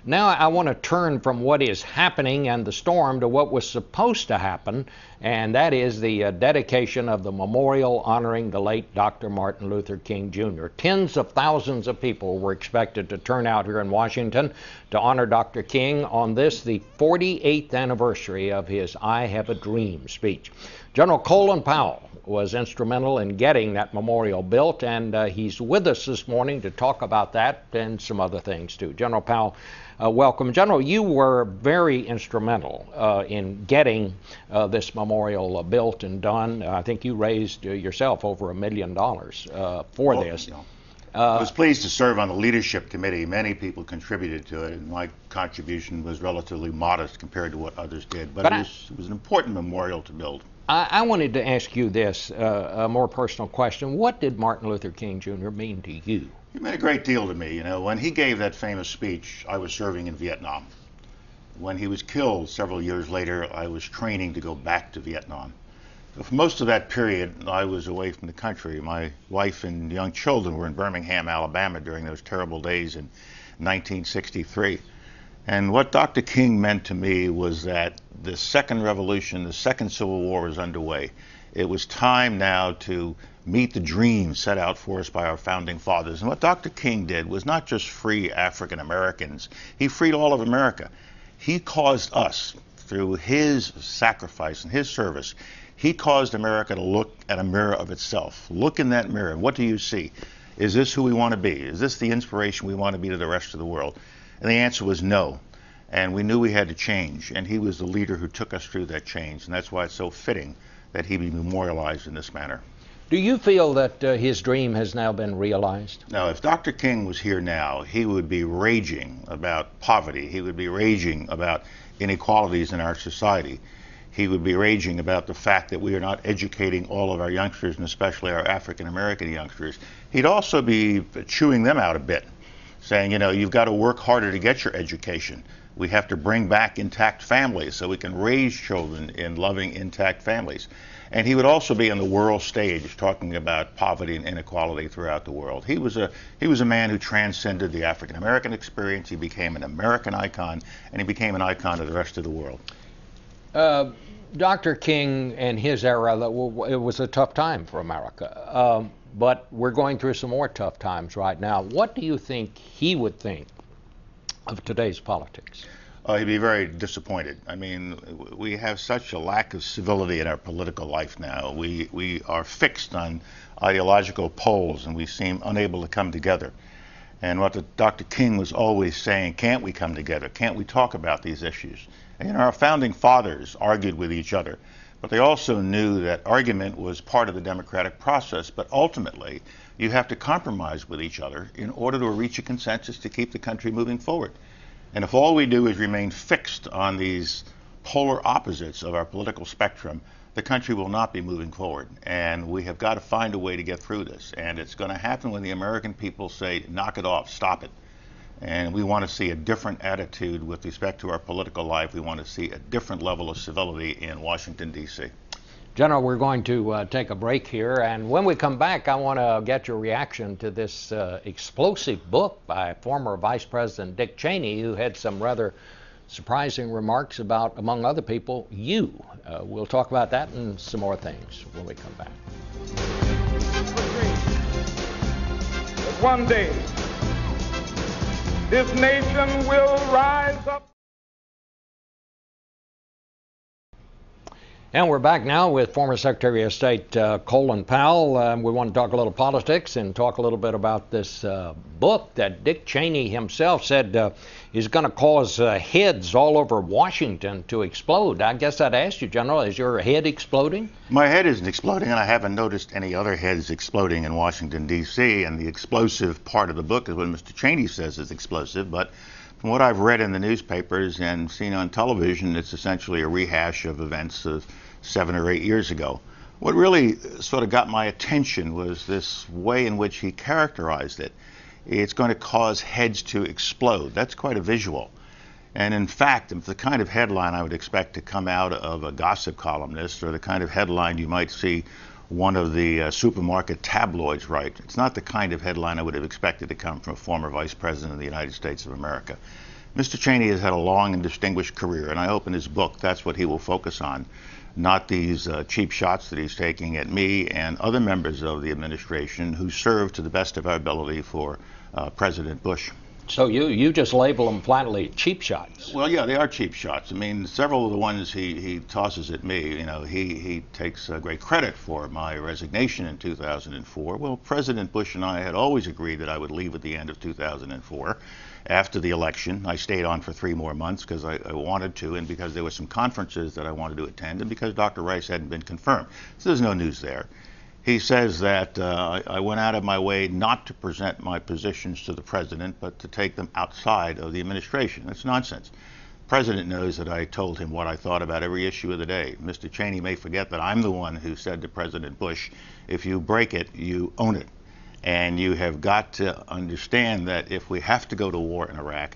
Now I want to turn from what is happening and the storm to what was supposed to happen, and that is the dedication of the memorial honoring the late Dr. Martin Luther King Jr. Tens of thousands of people were expected to turn out here in Washington to honor Dr. King on this, the 48th anniversary of his I Have a Dream speech. General Colin Powell was instrumental in getting that memorial built, and he's with us this morning to talk about that and some other things too. General Powell, welcome. General, you were very instrumental in getting this memorial built and done. I think you raised yourself over $1 million for this. I was pleased to serve on the leadership committee. Many people contributed to it, and my contribution was relatively modest compared to what others did. But it was an important memorial to build. I wanted to ask you this, a more personal question. What did Martin Luther King Jr. mean to you? He meant a great deal to me. You know, when he gave that famous speech, I was serving in Vietnam. When he was killed several years later, I was training to go back to Vietnam. So for most of that period, I was away from the country. My wife and young children were in Birmingham, Alabama during those terrible days in 1963. And what Dr. King meant to me was that the second revolution, the second Civil War was underway. It was time now to meet the dreams set out for us by our founding fathers. And what Dr. King did was not just free African Americans, he freed all of America. He caused us, through his sacrifice and his service, he caused America to look at a mirror of itself. Look in that mirror. What do you see? Is this who we want to be? Is this the inspiration we want to be to the rest of the world? And the answer was no. And we knew we had to change. And he was the leader who took us through that change. And that's why it's so fitting that he be memorialized in this manner. Do you feel that his dream has now been realized? Now, if Dr. King was here now, he would be raging about poverty. He would be raging about inequalities in our society. He would be raging about the fact that we are not educating all of our youngsters, and especially our African American youngsters. He'd also be chewing them out a bit, saying, you know, you've got to work harder to get your education. We have to bring back intact families so we can raise children in loving, intact families. And he would also be on the world stage talking about poverty and inequality throughout the world. He was a man who transcended the African American experience. He became an American icon, and he became an icon to the rest of the world. Dr. King and his era, it was a tough time for America. But we're going through some more tough times right now. What do you think he would think of today's politics? He'd be very disappointed. I mean, we have such a lack of civility in our political life now. We are fixed on ideological poles, and we seem unable to come together. And what Dr. King was always saying, can't we come together? Can't we talk about these issues? And, you know, our founding fathers argued with each other, but they also knew that argument was part of the democratic process. But ultimately, you have to compromise with each other in order to reach a consensus to keep the country moving forward. And if all we do is remain fixed on these polar opposites of our political spectrum, the country will not be moving forward. And we have got to find a way to get through this. And it's going to happen when the American people say, knock it off, stop it. And we want to see a different attitude with respect to our political life. We want to see a different level of civility in Washington, D.C. General, we're going to take a break here, and when we come back, I want to get your reaction to this explosive book by former Vice President Dick Cheney, who had some rather surprising remarks about, among other people, you. We'll talk about that and some more things when we come back. One day, this nation will rise up. And we're back now with former Secretary of State Colin Powell. We want to talk a little politics and talk a little bit about this book that Dick Cheney himself said is going to cause heads all over Washington to explode. I guess I'd ask you, General, is your head exploding? My head isn't exploding, and I haven't noticed any other heads exploding in Washington, D.C. And the explosive part of the book is what Mr. Cheney says is explosive. But from what I've read in the newspapers and seen on television, it's essentially a rehash of events of 7 or 8 years ago. What really sort of got my attention was this way in which he characterized it. It's going to cause heads to explode. That's quite a visual. And in fact, it's the kind of headline I would expect to come out of a gossip columnist, or the kind of headline you might see one of the supermarket tabloids write. It's not the kind of headline I would have expected to come from a former Vice President of the United States of America. Mr. Cheney has had a long and distinguished career, and I hope in his book that's what he will focus on, not these cheap shots that he's taking at me and other members of the administration who served to the best of our ability for President Bush. So you just label them flatly cheap shots. Well, yeah, they are cheap shots. I mean, several of the ones he tosses at me, you know, he takes great credit for my resignation in 2004. Well, President Bush and I had always agreed that I would leave at the end of 2004. After the election, I stayed on for 3 more months because I wanted to, and because there were some conferences that I wanted to attend, and because Dr. Rice hadn't been confirmed. So there's no news there. He says that I went out of my way not to present my positions to the president, but to take them outside of the administration. That's nonsense. The president knows that I told him what I thought about every issue of the day. Mr. Cheney may forget that I'm the one who said to President Bush, if you break it, you own it. And you have got to understand that if we have to go to war in Iraq,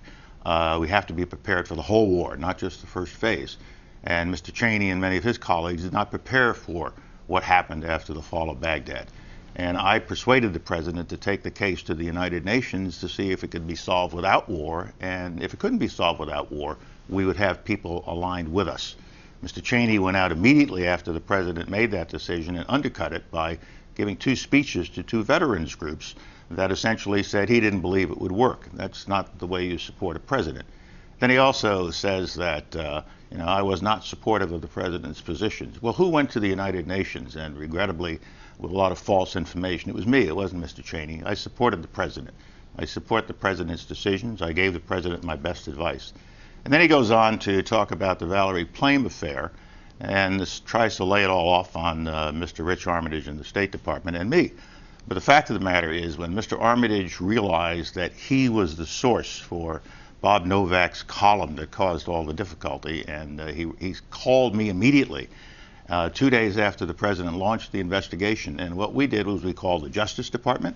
we have to be prepared for the whole war, not just the first phase. And Mr. Cheney and many of his colleagues did not prepare for what happened after the fall of Baghdad. And I persuaded the president to take the case to the United Nations to see if it could be solved without war. And if it couldn't be solved without war, we would have people aligned with us. Mr. Cheney went out immediately after the president made that decision and undercut it by giving 2 speeches to 2 veterans groups that essentially said he didn't believe it would work. That's not the way you support a president. Then he also says that I was not supportive of the president's positions. Well, who went to the United Nations? And regrettably, with a lot of false information, it was me. It wasn't Mr. Cheney. I supported the president. I support the president's decisions. I gave the president my best advice. And then he goes on to talk about the Valerie Plame affair, and this tries to lay it all off on Mr. Rich Armitage in the State Department and me. But the fact of the matter is, when Mr. Armitage realized that he was the source for Bob Novak's column that caused all the difficulty, and he called me immediately 2 days after the president launched the investigation. And what we did was we called the Justice Department.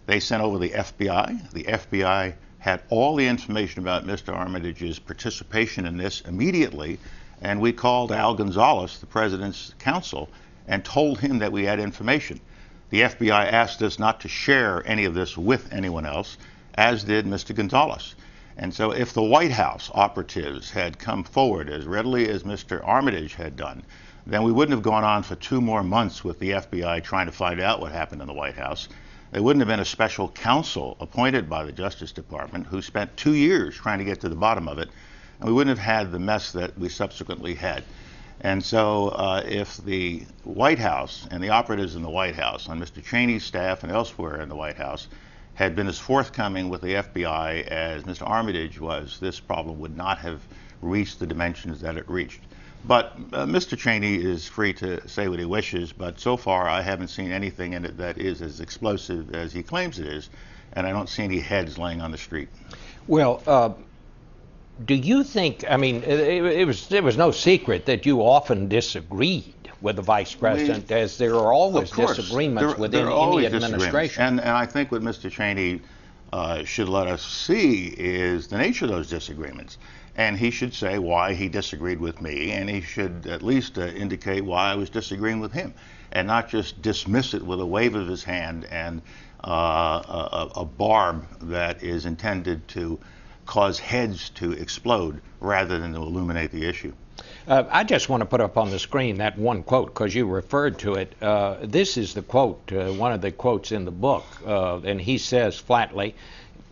They sent over the FBI. The FBI had all the information about Mr. Armitage's participation in this immediately. And we called Al Gonzalez, the president's counsel, and told him that we had information. The FBI asked us not to share any of this with anyone else, as did Mr. Gonzalez. And so if the White House operatives had come forward as readily as Mr. Armitage had done, then we wouldn't have gone on for 2 more months with the FBI trying to find out what happened in the White House. There wouldn't have been a special counsel appointed by the Justice Department who spent 2 years trying to get to the bottom of it. And we wouldn't have had the mess that we subsequently had. And so if the White House and the operatives in the White House, on Mr. Cheney's staff and elsewhere in the White House, had been as forthcoming with the FBI as Mr. Armitage was, this problem would not have reached the dimensions that it reached. But Mr. Cheney is free to say what he wishes, but so far I haven't seen anything in it that is as explosive as he claims it is, and I don't see any heads laying on the street. Well, do you think, I mean, it was no secret that you often disagreed with the vice president, as there are always disagreements within any administration. And I think what Mr. Cheney should let us see is the nature of those disagreements. And he should say why he disagreed with me, and he should at least indicate why I was disagreeing with him, and not just dismiss it with a wave of his hand and a barb that is intended to cause heads to explode rather than to illuminate the issue. I just want to put up on the screen that one quote because you referred to it. This is the quote, one of the quotes in the book, and he says flatly,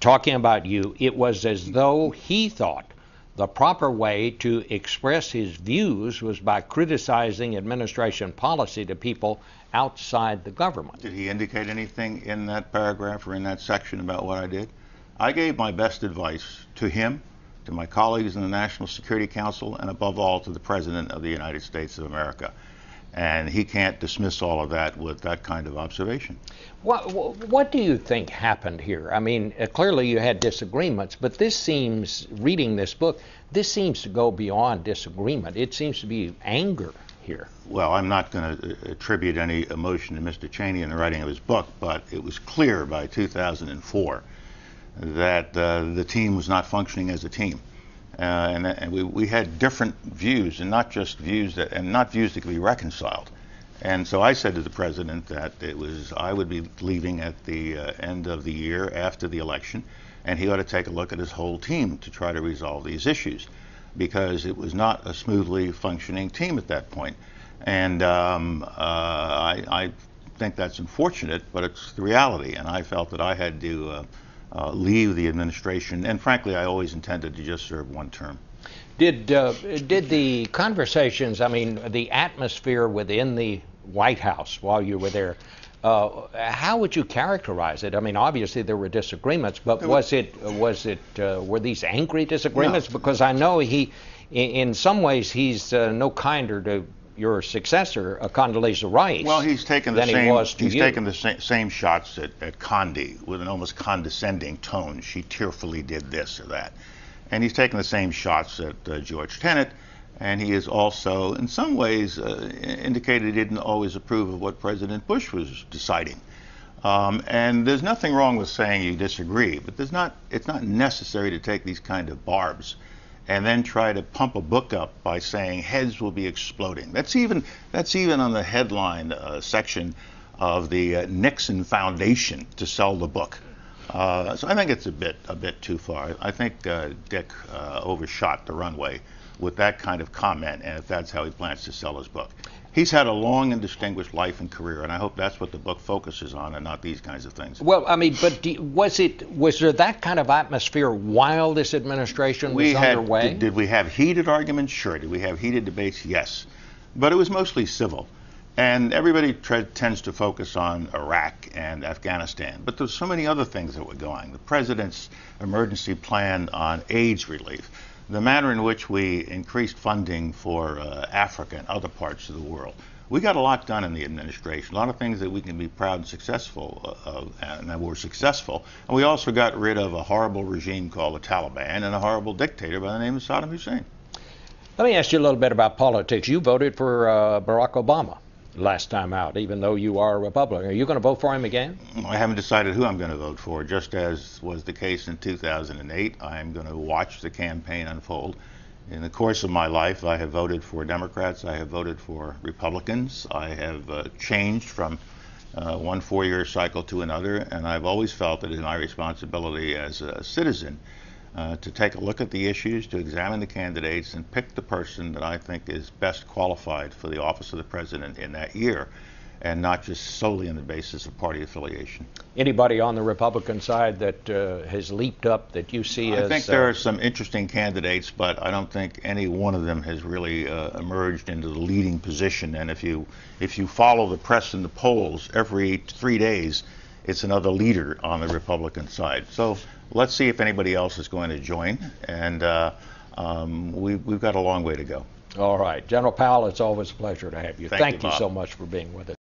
talking about you, it was as though he thought the proper way to express his views was by criticizing administration policy to people outside the government. Did he indicate anything in that paragraph or in that section about what I did? I gave my best advice to him, to my colleagues in the National Security Council, and above all to the President of the United States of America. And he can't dismiss all of that with that kind of observation. What do you think happened here? I mean, clearly you had disagreements, but this seems, reading this book, this seems to go beyond disagreement. It seems to be anger here. Well, I'm not going to attribute any emotion to Mr. Cheney in the writing of his book, but it was clear by 2004 that the team was not functioning as a team. And we had different views, and not just views that could be reconciled. And so I said to the president that I would be leaving at the end of the year after the election, and he ought to take a look at his whole team to try to resolve these issues, because it was not a smoothly functioning team at that point. And I think that's unfortunate, but it's the reality. And I felt that I had to leave the administration, and frankly, I always intended to just serve one term. Did the conversations, I mean, the atmosphere within the White House while you were there, how would you characterize it? I mean, obviously there were disagreements, but were these angry disagreements? No. Because I know in some ways, he's no kinder to your successor, Condoleezza Rice. Well, he's taken the same shots at Condi with an almost condescending tone. She tearfully did this or that. And he's taken the same shots at George Tenet, and he has also, in some ways, indicated he didn't always approve of what President Bush was deciding. And there's nothing wrong with saying you disagree, but it's not necessary to take these kind of barbs and then try to pump a book up by saying heads will be exploding. That's even on the headline section of the Nixon Foundation to sell the book. So I think it's a bit too far. I think Dick overshot the runway with that kind of comment, and if that's how he plans to sell his book. He's had a long and distinguished life and career, and I hope that's what the book focuses on, and not these kinds of things. Well, I mean, but was there that kind of atmosphere while this administration was underway? Did we have heated arguments? Sure. Did we have heated debates? Yes. But it was mostly civil. And everybody tends to focus on Iraq and Afghanistan, but there's so many other things that were going. The president's emergency plan on AIDS relief, the manner in which we increased funding for Africa and other parts of the world. We got a lot done in the administration, a lot of things that we can be proud and successful of, and that were successful. And we also got rid of a horrible regime called the Taliban and a horrible dictator by the name of Saddam Hussein. Let me ask you a little bit about politics. You voted for Barack Obama last time out, even though you are a Republican. Are you going to vote for him again? I haven't decided who I'm going to vote for. Just as was the case in 2008, I'm going to watch the campaign unfold. In the course of my life, I have voted for Democrats, I have voted for Republicans, I have changed from one four-year cycle to another, and I've always felt that it is my responsibility as a citizen to take a look at the issues, to examine the candidates, and pick the person that I think is best qualified for the office of the president in that year, and not just solely on the basis of party affiliation. Anybody on the Republican side that has leaped up that you see as... I think there are some interesting candidates, but I don't think any one of them has really emerged into the leading position. And if you follow the press and the polls, every 3 days, it's another leader on the Republican side. So let's see if anybody else is going to join, and we've got a long way to go. All right. General Powell, it's always a pleasure to have you. Thank you, Bob. So much for being with us.